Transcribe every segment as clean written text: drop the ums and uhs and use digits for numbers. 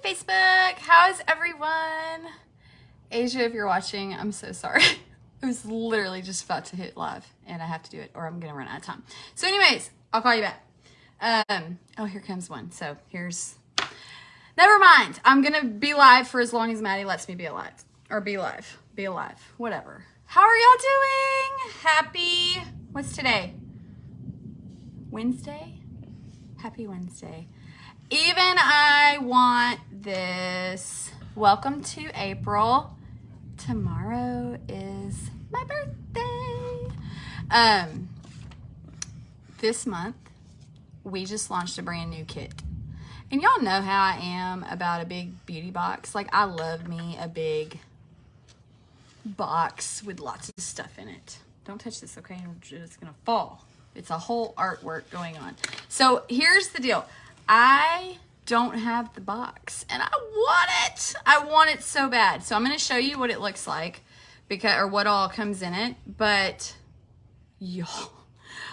Facebook. How's everyone? Asia, if you're watching, I'm so sorry. I was literally just about to hit live and I have to do it or I'm gonna run out of time. So anyways, I'll call you back. Oh, here comes one. So never mind. I'm gonna be live for as long as Maddie lets me be alive. Or be alive, whatever. How are y'all doing? Happy, what's today? Wednesday? Happy Wednesday. Even I want this. Welcome to April. Tomorrow is my birthday. This month, we just launched a brand new kit. And y'all know how I am about a big beauty box. Like, I love me a big box with lots of stuff in it. Don't touch this, okay? It's gonna fall. It's a whole artwork going on. So here's the deal. I don't have the box and I want it. I want it so bad. So I'm going to show you what it looks like or what all comes in it. But y'all,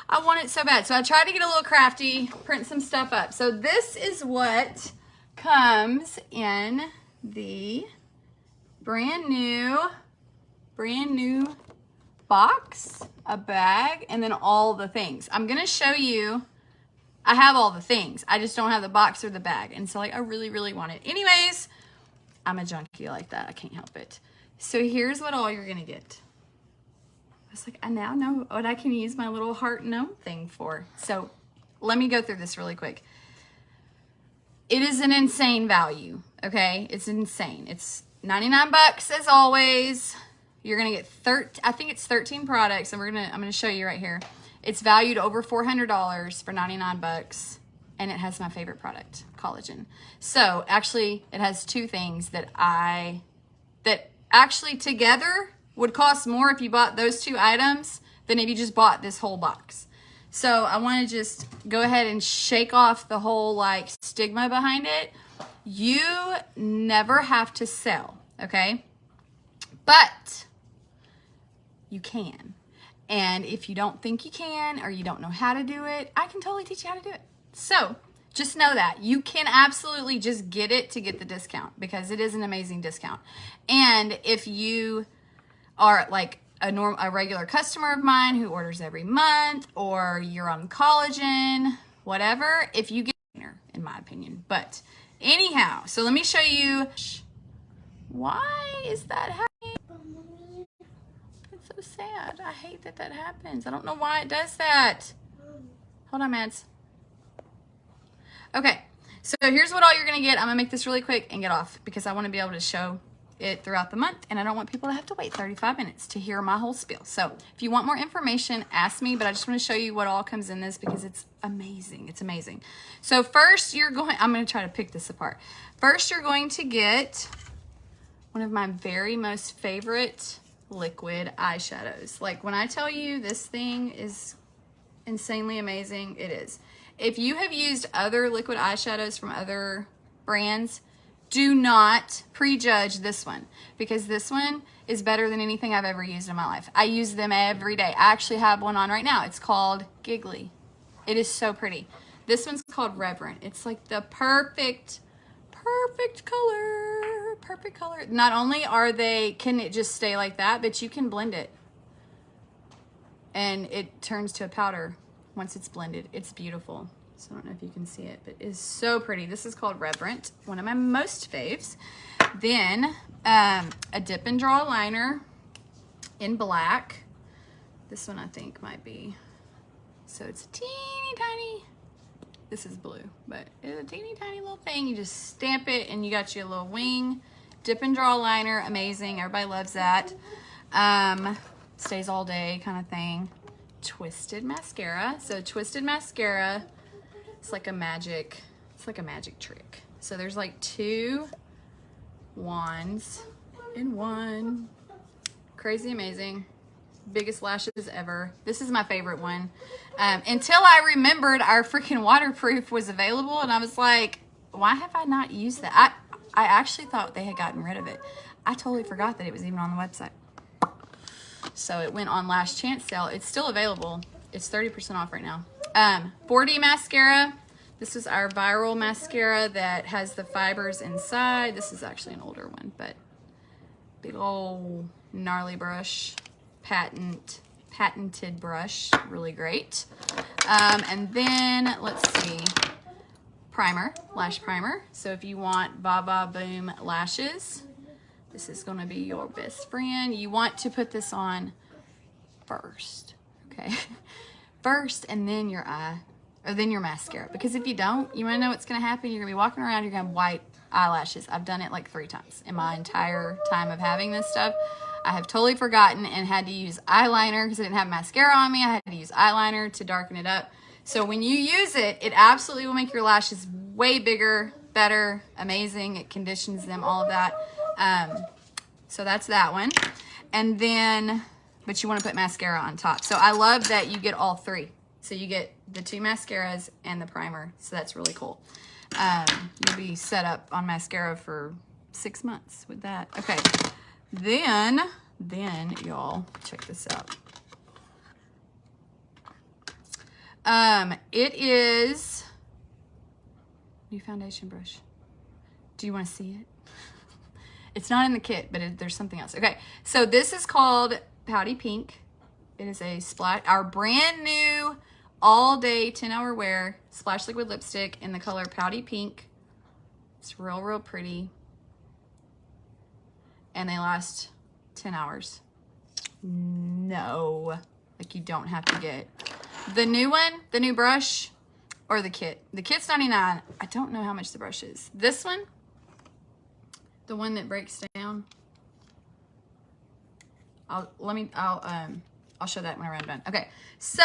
I want it so bad. So I tried to get a little crafty, print some stuff up. So this is what comes in the brand new box, a bag, and then all the things. I'm going to show you. I have all the things. I just don't have the box or the bag. And so like I really, really want it. Anyways, I'm a junkie like that. I can't help it. So here's what all you're going to get. I was like, I now know what I can use my little heart gnome thing for. So let me go through this really quick. It is an insane value. Okay. It's insane. It's 99 bucks as always. You're going to get I think it's 13 products and I'm going to show you right here. It's valued over $400 for 99 bucks, and it has my favorite product, collagen. So actually, it has two things that actually together would cost more if you bought those two items than if you just bought this whole box. So I want to just go ahead and shake off the whole like stigma behind it. You never have to sell, okay? But you can. And if you don't think you can or you don't know how to do it, I can totally teach you how to do it. So just know that. You can absolutely just get it to get the discount because it is an amazing discount. And if you are like a regular customer of mine who orders every month or you're on collagen, whatever, if you get in my opinion. But anyhow, so let me show you. Why is that happening? So sad. I hate that that happens. I don't know why it does that. Hold on, Mads. Okay, so here's what all you're gonna get. I'm gonna make this really quick and get off because I want to be able to show it throughout the month and I don't want people to have to wait 35 minutes to hear my whole spiel. So if you want more information, ask me, but I just want to show you what all comes in this because it's amazing. It's amazing. So first I'm gonna try to pick this apart. First, you're going to get one of my very most favorite liquid eyeshadows. Like when I tell you this thing is insanely amazing, it is. If you have used other liquid eyeshadows from other brands, do not prejudge this one because this one is better than anything I've ever used in my life. I use them every day. I actually have one on right now. It's called Giggly. It is so pretty. This one's called Reverent. It's like the perfect color. Perfect color. Not only can it just stay like that, but you can blend it and it turns to a powder once it's blended. It's beautiful. So I don't know if you can see it, but it is so pretty. This is called Reverent, one of my most faves. Then a dip and draw liner in black. This one I think might be, so it's a teeny tiny, this is blue, but it's a teeny tiny little thing. You just stamp it and you got your little wing. Dip and draw liner, amazing. Everybody loves that. Stays all day kind of thing. Twisted mascara. So twisted mascara, it's like a magic trick. So there's like two wands in one. Crazy amazing. Biggest lashes ever. This is my favorite one. Until I remembered our freaking waterproof was available and I was like, why have I not used that? I actually thought they had gotten rid of it. I totally forgot that it was even on the website. So it went on last chance sale. It's still available. It's 30% off right now. 4D mascara. This is our viral mascara that has the fibers inside. This is actually an older one, but big old gnarly brush, patented brush, really great. And then let's see, primer, lash primer. So if you want Baba Boom lashes, this is gonna be your best friend. You want to put this on first, okay? First, and then your eye, or then your mascara. Because if you don't, you wanna know what's gonna happen? You're gonna be walking around, you're gonna have white eyelashes. I've done it like 3 times in my entire time of having this stuff. I have totally forgotten and had to use eyeliner because I didn't have mascara on me. I had to use eyeliner to darken it up. So when you use it, it absolutely will make your lashes way bigger, better, amazing. It conditions them, all of that. So that's that one. And then, but you want to put mascara on top. So I love that you get all 3. So you get the 2 mascaras and the primer. So that's really cool. You'll be set up on mascara for 6 months with that. Okay. Then y'all, check this out. It is new foundation brush. Do you want to see it? It's not in the kit, but there's something else. Okay, so this is called Pouty Pink. It is a splash, our brand new all day 10-hour wear splash liquid lipstick in the color Pouty Pink. It's real pretty. And they last 10 hours. No, like you don't have to get the new one, the new brush, or the kit. The kit's $99. I don't know how much the brush is. This one, the one that breaks down. I'll show that when I'm done. Okay, so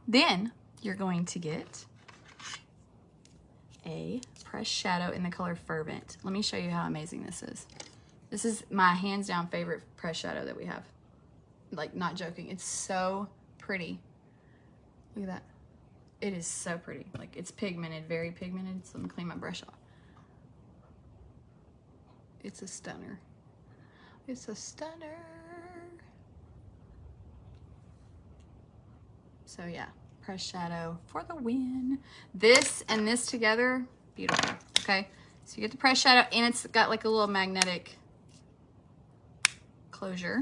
then you're going to get a pressed shadow in the color Fervent. Let me show you how amazing this is. This is my hands down favorite pressed shadow that we have. Like, not joking. It's so pretty. Look at that. It is so pretty. Like, it's pigmented, very pigmented. So let me clean my brush off. It's a stunner. It's a stunner. So yeah, pressed shadow for the win. This and this together, beautiful. Okay, so you get the pressed shadow and it's got like a little magnetic closure.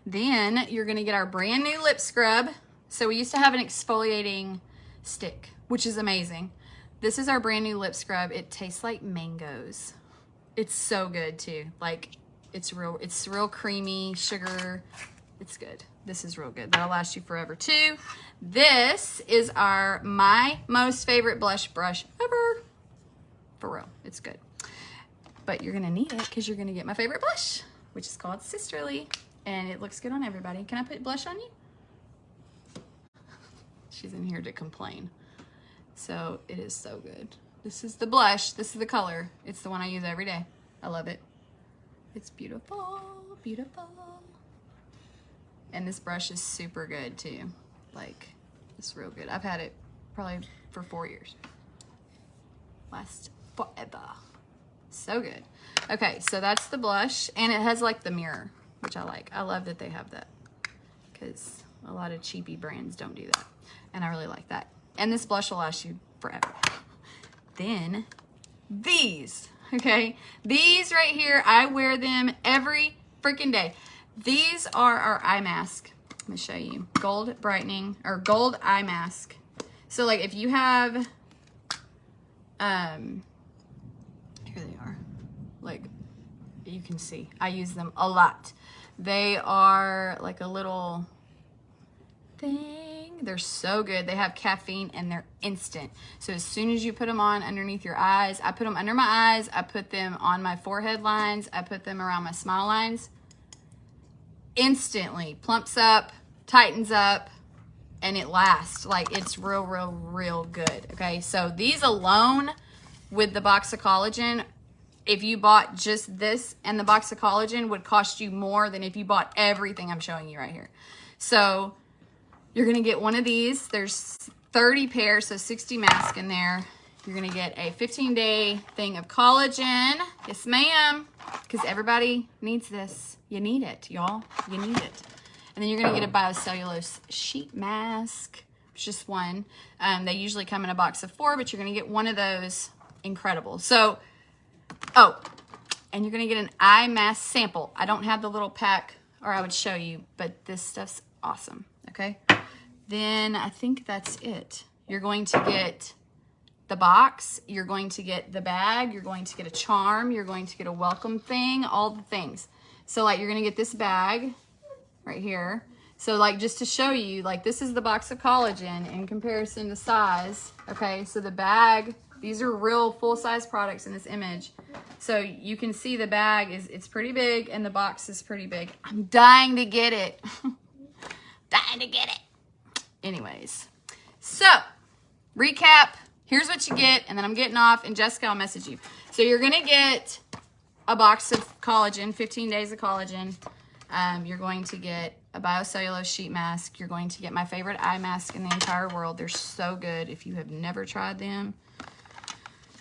Then you're gonna get our brand new lip scrub. So we used to have an exfoliating stick, which is amazing. This is our brand new lip scrub. It tastes like mangoes. It's so good too. Like, it's real creamy, sugar. It's good. This is real good. That'll last you forever too. This is my most favorite blush brush ever. For real, it's good. But you're gonna need it because you're gonna get my favorite blush, which is called Sisterly. And it looks good on everybody. Can I put blush on you? She's in here to complain. So it is so good. This is the blush. This is the color. It's the one I use every day. I love it. It's beautiful, beautiful. And this brush is super good too. Like, it's real good. I've had it probably for 4 years. Lasts forever. So good. Okay, so that's the blush. And it has like the mirror, which I like. I love that they have that because a lot of cheapy brands don't do that. And I really like that. And this blush will last you forever. Then these, okay? These right here, I wear them every freaking day. These are our eye mask. Let me show you. Gold brightening, or gold eye mask. So like if you have, here they are. Like, you can see, I use them a lot. They are like a little thing. They're so good. They have caffeine and they're instant. So as soon as you put them on underneath your eyes, I put them under my eyes, I put them on my forehead lines, I put them around my smile lines. Instantly plumps up, tightens up, and it lasts. Like, it's real good. Okay, so these alone with the box of collagen, if you bought just this and the box of collagen, would cost you more than if you bought everything I'm showing you right here. So you're gonna get one of these. There's 30 pairs, so 60 masks in there. You're gonna get a 15-day thing of collagen. Yes, ma'am, because everybody needs this. You need it, y'all. You need it. And then you're gonna get a biocellulose sheet mask, It's just one. They usually come in a box of 4, but you're going to get one of those. Incredible. So, oh, and you're going to get an eye mask sample. I don't have the little pack, or I would show you, but this stuff's awesome. Okay. Then I think that's it. You're going to get the box. You're going to get the bag. You're going to get a charm. You're going to get a welcome thing, all the things. So like you're going to get this bag right here. So like just to show you, like this is the box of collagen in comparison to size. Okay, so the bag, these are real full-size products in this image. So you can see the bag it's pretty big and the box is pretty big. I'm dying to get it. Dying to get it. Anyways, so recap. Here's what you get, and then I'm getting off, and Jessica, I'll message you. So you're going to get a box of collagen, 15 days of collagen. You're going to get a biocellulose sheet mask. You're going to get my favorite eye mask in the entire world. They're so good. If you have never tried them,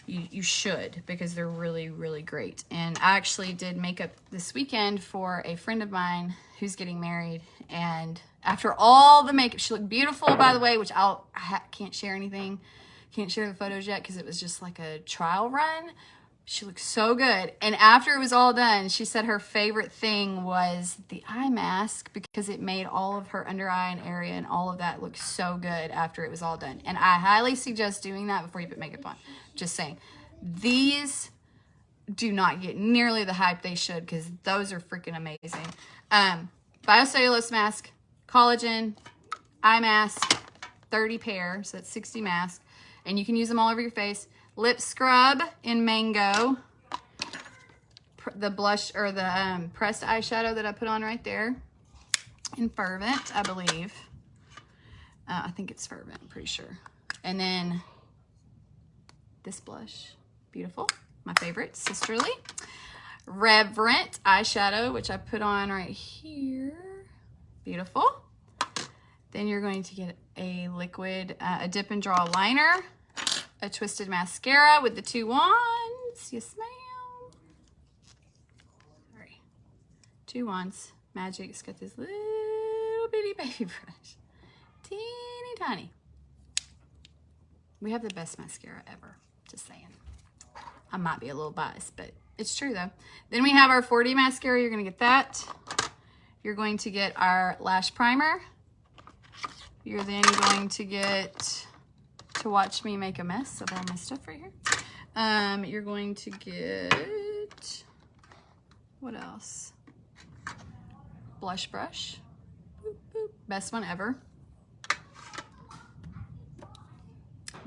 you should, because they're really, really great. And I actually did makeup this weekend for a friend of mine who's getting married, and after all the makeup, she looked beautiful, by the way, which I can't share anything. Can't share the photos yet because it was just like a trial run. She looked so good. And after it was all done, she said her favorite thing was the eye mask because it made all of her under eye and area and all of that look so good after it was all done. And I highly suggest doing that before you put makeup on. Just saying. These do not get nearly the hype they should because those are freaking amazing. Biocellulose mask, collagen, eye mask, 30 pair, so that's 60 masks. And you can use them all over your face. Lip scrub in Mango. The blush or the pressed eyeshadow that I put on right there. In Fervent, I believe. I think it's Fervent, I'm pretty sure. And then this blush. Beautiful. My favorite, Sisterly. Reverent eyeshadow, which I put on right here. Beautiful. Then you're going to get a liquid, a dip and draw liner, a twisted mascara with the 2 wands. Yes, ma'am. Sorry. 2 wands. Magic. It's got this little bitty baby brush. Teeny tiny. We have the best mascara ever. Just saying. I might be a little biased, but it's true though. Then we have our 4D mascara. You're going to get that. You're going to get our lash primer. You're then going to get to watch me make a mess of all my stuff right here. You're going to get, what else? Blush brush. Boop, boop. Best one ever.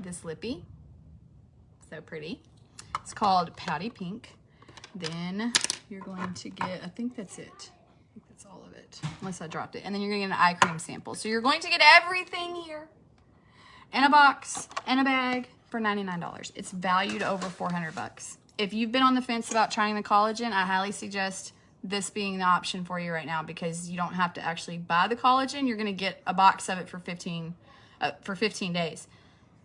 This lippy. So pretty. It's called Pouty Pink. Then you're going to get, I think that's it. That's all of it, unless I dropped it. And then you're gonna get an eye cream sample. So you're going to get everything here in a box and a bag for $99. It's valued over 400 bucks. If you've been on the fence about trying the collagen, I highly suggest this being the option for you right now because you don't have to actually buy the collagen. You're gonna get a box of it for 15 days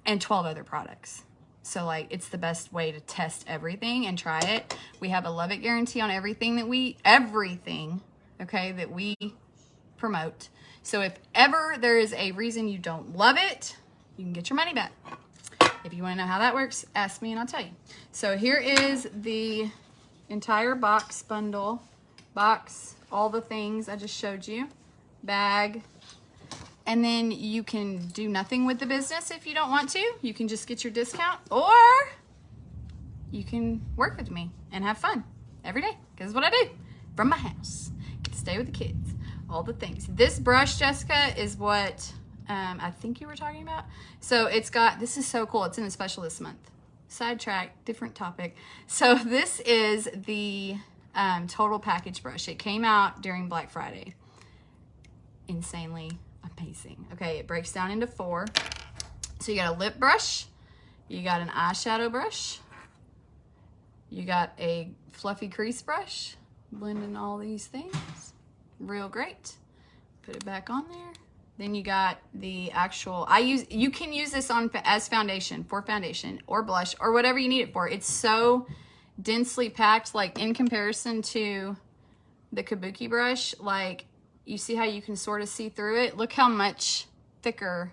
and 12 other products. So like it's the best way to test everything and try it. We have a love it guarantee on everything that we promote. So if ever there is a reason you don't love it, you can get your money back. If you want to know how that works, ask me and I'll tell you. So here is the entire box bundle. Box, all the things I just showed you. Bag. And then you can do nothing with the business if you don't want to. You can just get your discount, or you can work with me and have fun every day. Because what I do from my house. Get to stay with the kids. All the things. This brush, Jessica, is what I think you were talking about. So it's got, this is so cool. It's in the special this month. Sidetrack, different topic. So this is the total package brush. It came out during Black Friday. Insanely amazing. Okay, it breaks down into 4. So you got a lip brush, you got an eyeshadow brush, you got a fluffy crease brush, blending all these things. Real great. Put it back on there. Then you got the actual, you can use this on as foundation, for foundation or blush or whatever you need it for. It's so densely packed, like in comparison to the Kabuki brush, like you see how you can sort of see through it? Look how much thicker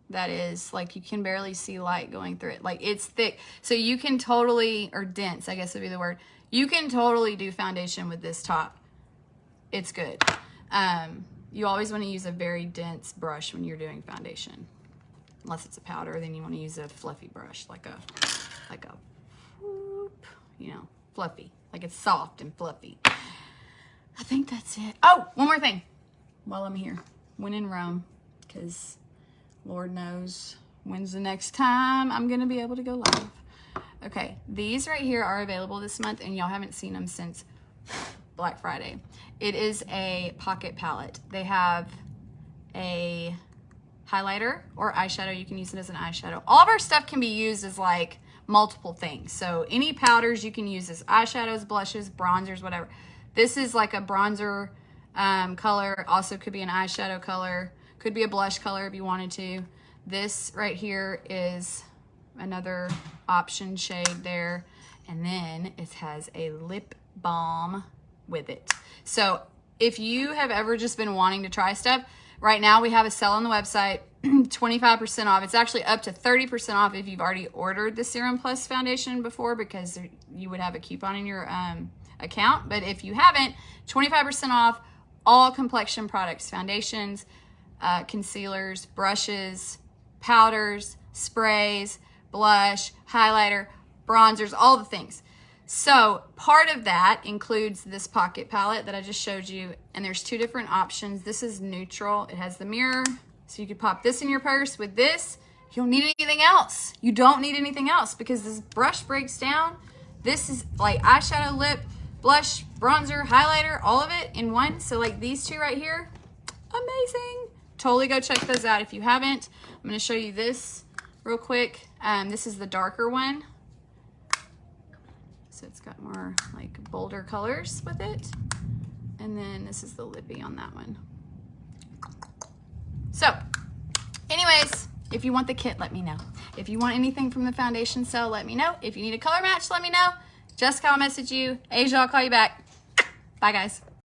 that is like you can barely see light going through it. Like it's thick. So you can totally, or dense, I guess would be the word. You can totally do foundation with this top. It's good. You always want to use a very dense brush when you're doing foundation. Unless it's a powder, then you want to use a fluffy brush, like a whoop, you know, fluffy. Like it's soft and fluffy. I think that's it. Oh, one more thing while I'm here. When in Rome, because Lord knows when's the next time I'm going to be able to go live. Okay, these right here are available this month, and y'all haven't seen them since Black Friday. It is a pocket palette. They have a highlighter or eyeshadow. You can use it as an eyeshadow. All of our stuff can be used as like multiple things. So any powders you can use as eyeshadows, blushes, bronzers, whatever. This is like a bronzer color. Also could be an eyeshadow color. Could be a blush color if you wanted to. This right here is another option shade there. And then it has a lip balm with it. So if you have ever just been wanting to try stuff, right now we have a sale on the website, 25% off. It's actually up to 30% off if you've already ordered the Serum Plus foundation before, because you would have a coupon in your account. But if you haven't, 25% off all complexion products, foundations, concealers, brushes, powders, sprays, blush, highlighter, bronzers, all the things. So part of that includes this pocket palette that I just showed you, and there's two different options. This is neutral. It has the mirror, so you could pop this in your purse. With this, you don't need anything else. You don't need anything else because this brush breaks down. This is like eyeshadow, lip, blush, bronzer, highlighter, all of it in one. So like these two right here, amazing. Totally go check those out if you haven't. I'm going to show you this real quick. This is the darker one. So it's got more like bolder colors with it. And then this is the lippy on that one. So anyways, if you want the kit, let me know. If you want anything from the foundation sale, let me know. If you need a color match, let me know. Jessica, I'll message you. Asia, I'll call you back. Bye guys.